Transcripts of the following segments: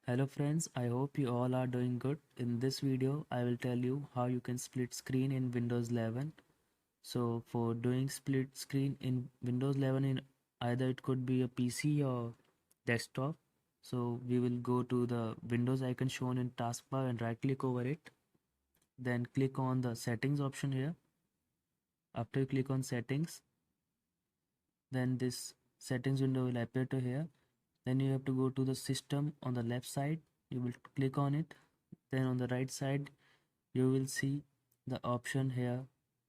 Hello friends, I hope you all are doing good. In this video, I will tell you how you can split screen in Windows 11. So for doing split screen in Windows 11, in either it could be a PC or desktop. So we will go to the Windows icon shown in taskbar and right click over it. Then click on the settings option here. After you click on settings, then this settings window will appear to here. Then you have to go to the system on the left side. You will click on it. Then on the right side you will see the option here,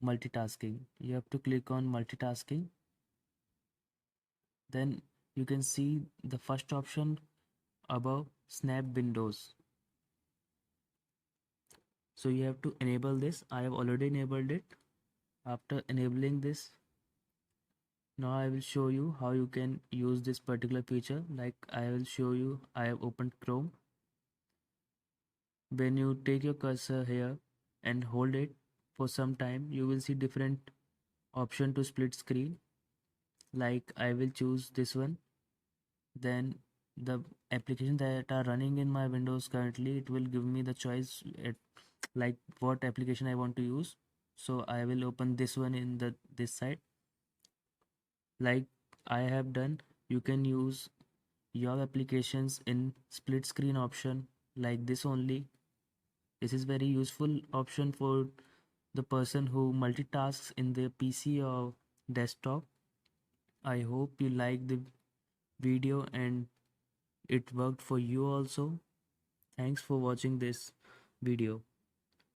multitasking. You have to click on multitasking. Then you can see the first option above, snap windows. So you have to enable this. I have already enabled it. After enabling this, now I will show you how you can use this particular feature. Like I will show you, I have opened Chrome. When you take your cursor here and hold it for some time, you will see different option to split screen. Like I will choose this one. Then the applications that are running in my Windows currently, it will give me the choice at like what application I want to use. So I will open this one in the this side. Like I have done, you can use your applications in split screen option like this only. This is very useful option for the person who multitasks in their PC or desktop. I hope you like the video and it worked for you also. Thanks for watching this video.